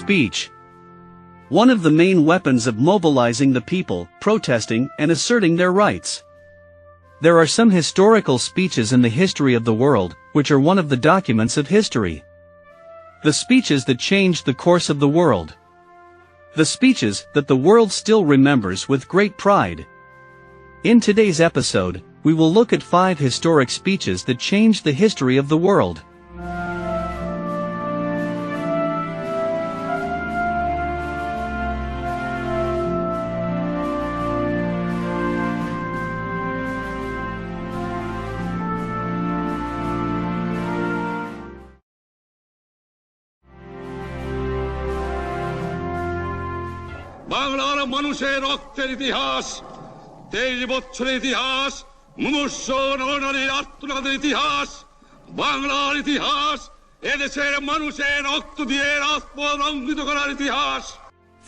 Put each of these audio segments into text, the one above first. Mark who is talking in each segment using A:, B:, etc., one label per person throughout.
A: Speech. One of the main weapons of mobilizing the people, protesting, and asserting their rights. There are some historical speeches in the history of the world, which are one of the documents of history. The speeches that changed the course of the world. The speeches that the world still remembers with great pride. In today's episode, we will look at 5 historic speeches that changed the history of the world.
B: বাংলার মানুষের রক্তের ইতিহাস, 23 বছরের ইতিহাস, মুমূর্ষ নরনারীর আর্তনাদের ইতিহাস, বাংলার ইতিহাস, এদেশের মানুষের রক্ত দিয়ে রাজপথ রঞ্জিত করার ইতিহাস.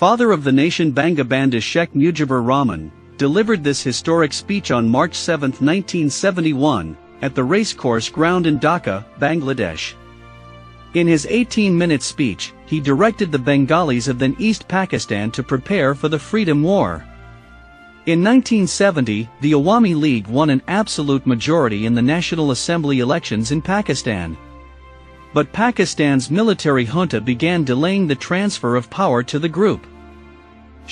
A: Father of the nation Bangabandhu Sheikh Mujibur Rahman delivered this historic speech on March 7, 1971, at the racecourse ground in Dhaka, Bangladesh. In his 18-minute speech, he directed the Bengalis of then East Pakistan to prepare for the Freedom War. In 1970, the Awami League won an absolute majority in the National Assembly elections in Pakistan. But Pakistan's military junta began delaying the transfer of power to the group.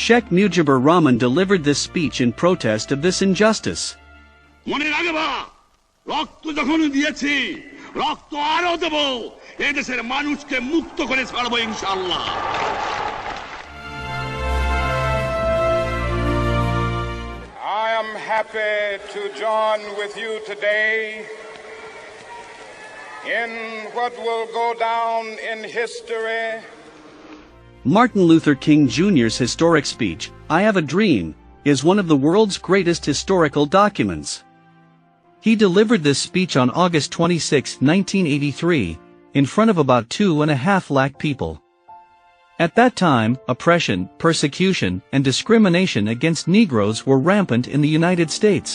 A: Sheikh Mujibur Rahman delivered this speech in protest of this injustice.
B: রক্ত আরো দেব, এদেশের মানুষকে মুক্ত করে ছাড়বো ইনশাআল্লাহ.
C: I am happy to join with you today in what will go down in history.
A: Martin Luther King Jr.'s historic speech, "I Have a Dream," is one of the world's greatest historical documents. He delivered this speech on August 26, 1983, in front of about 2.5 lakh people. At that time, oppression, persecution, and discrimination against Negroes were rampant in the United States.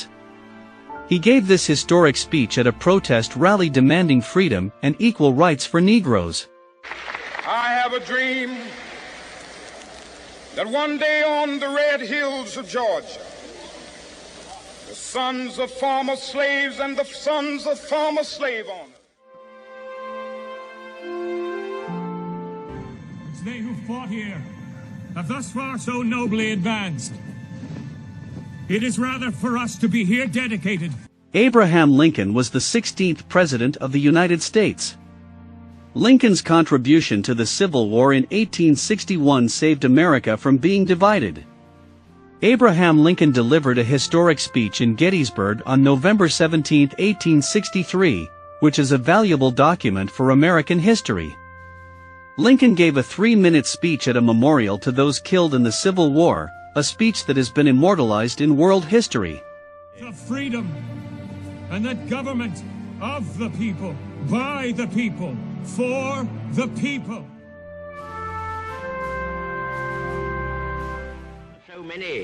A: He gave this historic speech at a protest rally demanding freedom and equal rights for Negroes.
C: I have a dream that one day on the red hills of Georgia, the sons of former slaves and the sons of former slave owners.
D: It's they who fought here have thus far so nobly advanced. It is rather for us to be here dedicated.
A: Abraham Lincoln was the 16th President of the United States. Lincoln's contribution to the Civil War in 1861 saved America from being divided. Abraham Lincoln delivered a historic speech in Gettysburg on November 17, 1863, which is a valuable document for American history. Lincoln gave a 3-minute speech at a memorial to those killed in the Civil War, a speech that has been immortalized in world history.
D: The freedom and that government of the people, by the people, for the people.
E: So many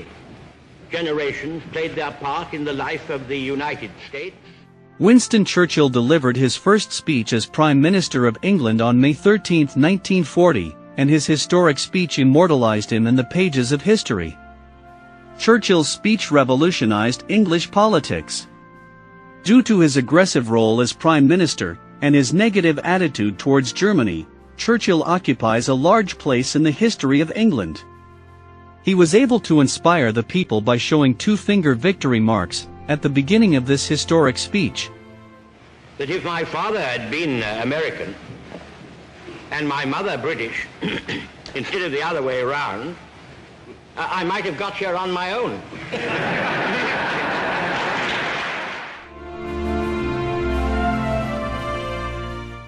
E: generations played their part in the life of the United States.
A: Winston Churchill delivered his first speech as Prime Minister of England on May 13, 1940, and his historic speech immortalized him in the pages of history. Churchill's speech revolutionized English politics. Due to his aggressive role as Prime Minister, and his negative attitude towards Germany, Churchill occupies a large place in the history of England. He was able to inspire the people by showing 2-finger victory marks at the beginning of this historic speech.
E: That if my father had been American and my mother British, instead of the other way around, I might have got here on my own.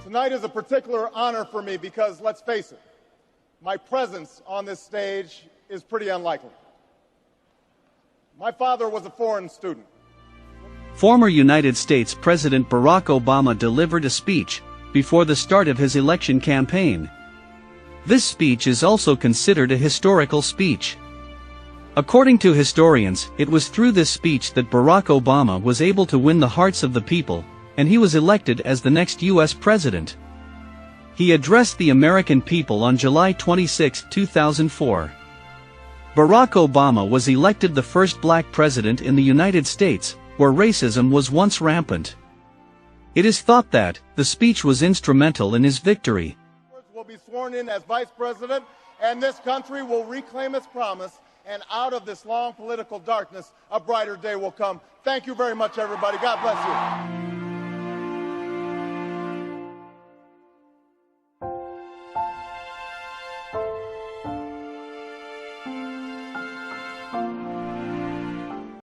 F: Tonight is a particular honor for me because, let's face it, my presence on this stage is pretty unlikely. My father was a foreign student.
A: Former United States President Barack Obama delivered a speech before the start of his election campaign. This speech is also considered a historical speech. According to historians, it was through this speech that Barack Obama was able to win the hearts of the people, and he was elected as the next U.S. president. He addressed the American people on July 26, 2004. Barack Obama was elected the first black president in the United States, where racism was once rampant. It is thought that the speech was instrumental in his victory.
F: Will be sworn in as vice president, and this country will reclaim its promise, and out of this long political darkness, a brighter day will come. Thank you very much, everybody. God bless you.